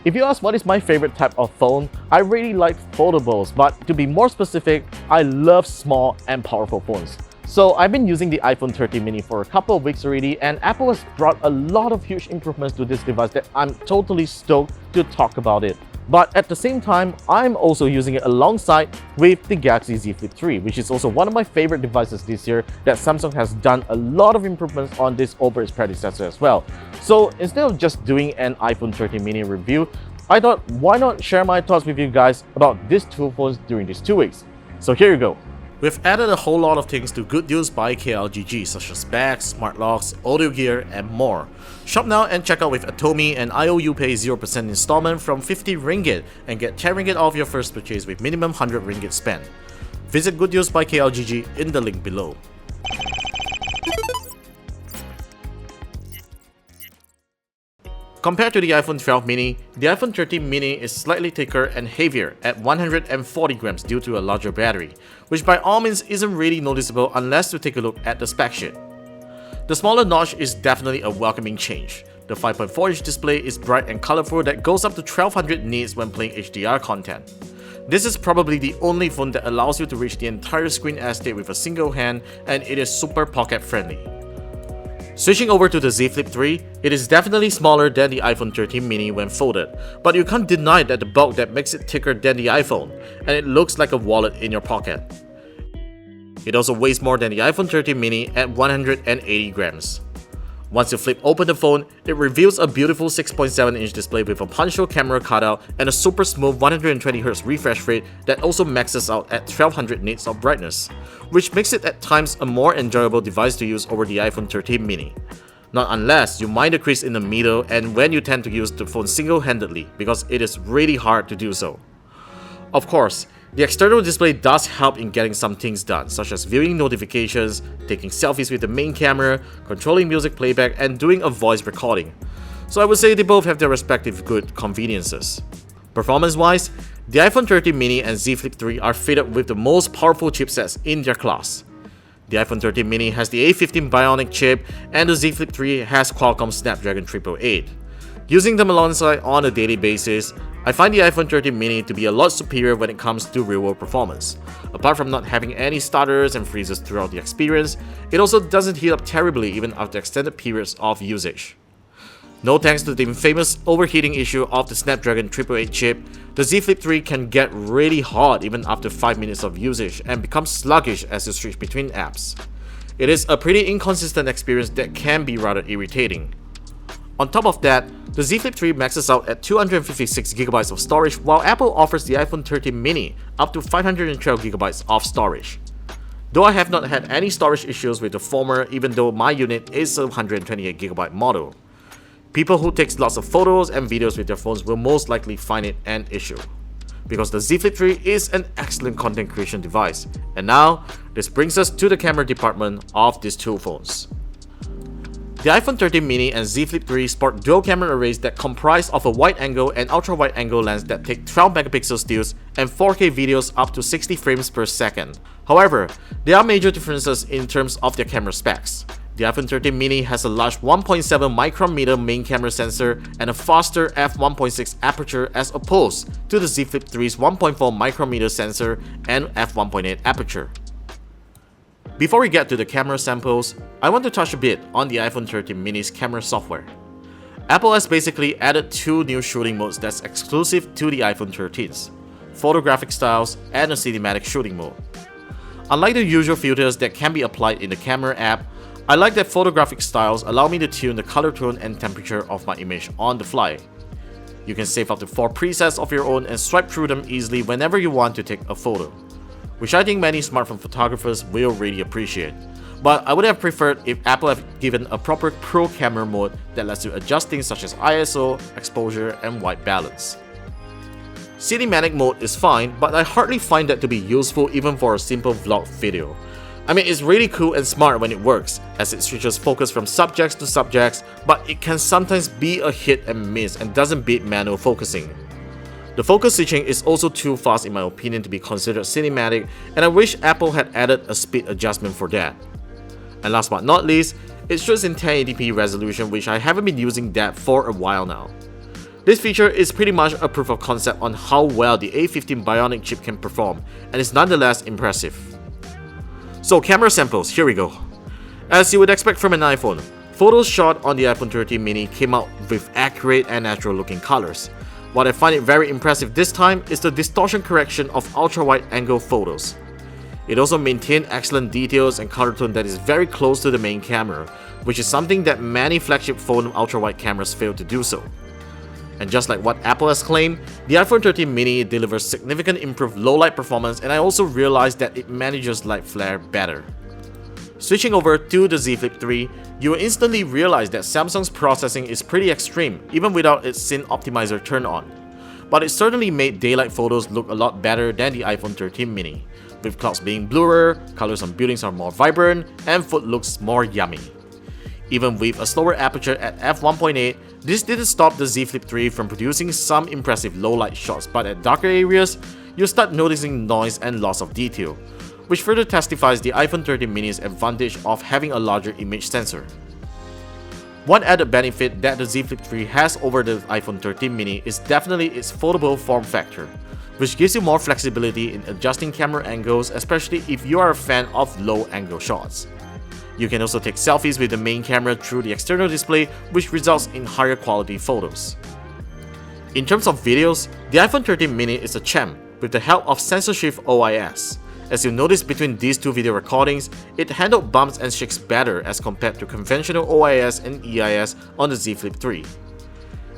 If you ask what is my favorite type of phone, I really like foldables, but to be more specific, I love small and powerful phones. So I've been using the iPhone 13 mini for a couple of weeks already, and Apple has brought a lot of huge improvements to this device that I'm totally stoked to talk about it. But at the same time, I'm also using it alongside with the Galaxy Z Flip 3, which is also one of my favorite devices this year that Samsung has done a lot of improvements on this over its predecessor as well. So instead of just doing an iPhone 13 mini review, I thought why not share my thoughts with you guys about these two phones during these 2 weeks. So here you go. We've added a whole lot of things to Good Deals by KLGG, such as bags, smart locks, audio gear, and more. Shop now and check out with Atomi, and IOU pay 0% installment from 50 ringgit and get 10 ringgit off your first purchase with minimum 100 ringgit spent. Visit Good Deals by KLGG in the link below. Compared to the iPhone 12 mini, the iPhone 13 mini is slightly thicker and heavier at 140 grams due to a larger battery, which by all means isn't really noticeable unless you take a look at the spec sheet. The smaller notch is definitely a welcoming change. The 5.4-inch display is bright and colorful that goes up to 1200 nits when playing HDR content. This is probably the only phone that allows you to reach the entire screen estate with a single hand, and it is super pocket friendly. Switching over to the Z Flip 3, it is definitely smaller than the iPhone 13 mini when folded, but you can't deny that the bulk that makes it thicker than the iPhone, and it looks like a wallet in your pocket. It also weighs more than the iPhone 13 mini at 180 grams. Once you flip open the phone, it reveals a beautiful 6.7-inch display with a punch-hole camera cutout and a super smooth 120Hz refresh rate that also maxes out at 1200 nits of brightness, which makes it at times a more enjoyable device to use over the iPhone 13 mini. Not unless you mind the crease in the middle and when you tend to use the phone single-handedly, because it is really hard to do so. Of course, the external display does help in getting some things done, such as viewing notifications, taking selfies with the main camera, controlling music playback, and doing a voice recording. So I would say they both have their respective good conveniences. Performance-wise, the iPhone 13 mini and Z Flip 3 are fitted with the most powerful chipsets in their class. The iPhone 13 mini has the A15 Bionic chip, and the Z Flip 3 has Qualcomm Snapdragon 888. Using them alongside on a daily basis, I find the iPhone 13 mini to be a lot superior when it comes to real-world performance. Apart from not having any stutters and freezes throughout the experience, it also doesn't heat up terribly even after extended periods of usage. No thanks to the infamous overheating issue of the Snapdragon 888 chip, the Z Flip 3 can get really hot even after 5 minutes of usage and become sluggish as you switch between apps. It is a pretty inconsistent experience that can be rather irritating. On top of that, the Z Flip 3 maxes out at 256GB of storage, while Apple offers the iPhone 13 mini up to 512GB of storage. Though I have not had any storage issues with the former, even though my unit is a 128GB model. People who take lots of photos and videos with their phones will most likely find it an issue, because the Z Flip 3 is an excellent content creation device. And now, this brings us to the camera department of these two phones. The iPhone 13 mini and Z Flip 3 sport dual camera arrays that comprise of a wide-angle and ultra-wide-angle lens that take 12MP stills and 4K videos up to 60 frames per second. However, there are major differences in terms of their camera specs. The iPhone 13 mini has a large 1.7 micrometer main camera sensor and a faster f1.6 aperture as opposed to the Z Flip 3's 1.4 micrometer sensor and f1.8 aperture. Before we get to the camera samples, I want to touch a bit on the iPhone 13 mini's camera software. Apple has basically added two new shooting modes that's exclusive to the iPhone 13's, photographic styles and a cinematic shooting mode. Unlike the usual filters that can be applied in the camera app, I like that photographic styles allow me to tune the color tone and temperature of my image on the fly. You can save up to 4 presets of your own and swipe through them easily whenever you want to take a photo, which I think many smartphone photographers will really appreciate. But I would have preferred if Apple had given a proper pro camera mode that lets you adjust things such as ISO, exposure, and white balance. Cinematic mode is fine, but I hardly find that to be useful even for a simple vlog video. I mean, it's really cool and smart when it works, as it switches focus from subjects to subjects, but it can sometimes be a hit and miss and doesn't beat manual focusing. The focus switching is also too fast in my opinion to be considered cinematic, and I wish Apple had added a speed adjustment for that. And last but not least, it shoots in 1080p resolution, which I haven't been using that for a while now. This feature is pretty much a proof of concept on how well the A15 Bionic chip can perform, and is nonetheless impressive. So camera samples, here we go. As you would expect from an iPhone, photos shot on the iPhone 13 mini came out with accurate and natural looking colors. What I find it very impressive this time is the distortion correction of ultra-wide angle photos. It also maintained excellent details and color tone that is very close to the main camera, which is something that many flagship phone ultra-wide cameras fail to do so. And just like what Apple has claimed, the iPhone 13 mini delivers significant improved low-light performance, and I also realized that it manages light flare better. Switching over to the Z Flip 3, you will instantly realize that Samsung's processing is pretty extreme even without its Scene Optimizer turned on. But it certainly made daylight photos look a lot better than the iPhone 13 mini, with clouds being bluer, colors on buildings are more vibrant, and food looks more yummy. Even with a slower aperture at f1.8, this didn't stop the Z Flip 3 from producing some impressive low-light shots, but at darker areas, you'll start noticing noise and loss of detail, which further testifies the iPhone 13 mini's advantage of having a larger image sensor. One added benefit that the Z Flip 3 has over the iPhone 13 mini is definitely its foldable form factor, which gives you more flexibility in adjusting camera angles, especially if you are a fan of low-angle shots. You can also take selfies with the main camera through the external display, which results in higher quality photos. In terms of videos, the iPhone 13 mini is a champ with the help of Sensor Shift OIS. As you'll notice between these two video recordings, it handled bumps and shakes better as compared to conventional OIS and EIS on the Z Flip 3.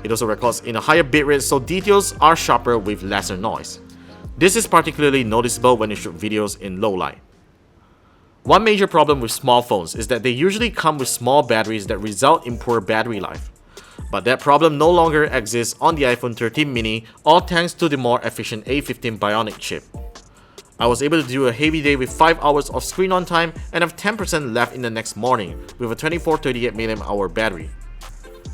It also records in a higher bitrate, so details are sharper with lesser noise. This is particularly noticeable when you shoot videos in low light. One major problem with small phones is that they usually come with small batteries that result in poor battery life. But that problem no longer exists on the iPhone 13 mini, all thanks to the more efficient A15 Bionic chip. I was able to do a heavy day with 5 hours of screen on time and have 10% left in the next morning with a 2438 mAh battery.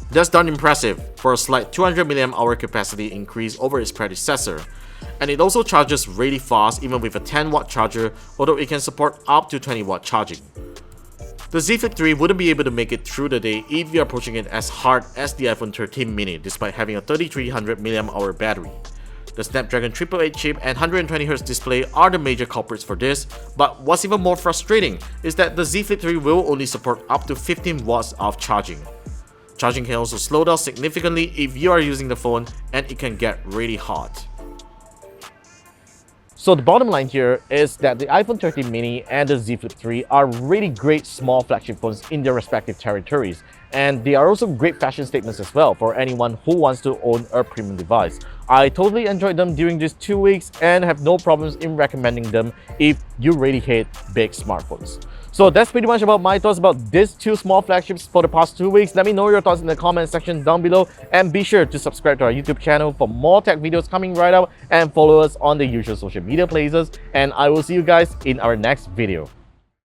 That's darn impressive for a slight 200 mAh capacity increase over its predecessor, and it also charges really fast even with a 10W charger, although it can support up to 20W charging. The Z Flip 3 wouldn't be able to make it through the day if you're pushing it as hard as the iPhone 13 mini despite having a 3300 mAh battery. The Snapdragon 888 chip and 120Hz display are the major culprits for this, but what's even more frustrating is that the Z Flip 3 will only support up to 15W of charging. Charging can also slow down significantly if you are using the phone, and it can get really hot. So the bottom line here is that the iPhone 13 mini and the Z Flip 3 are really great small flagship phones in their respective territories, and they are also great fashion statements as well for anyone who wants to own a premium device. I totally enjoyed them during these 2 weeks and have no problems in recommending them if you really hate big smartphones. So that's pretty much about my thoughts about these two small flagships for the past 2 weeks. Let me know your thoughts in the comment section down below, and be sure to subscribe to our YouTube channel for more tech videos coming right up, and follow us on the usual social media places, and I will see you guys in our next video.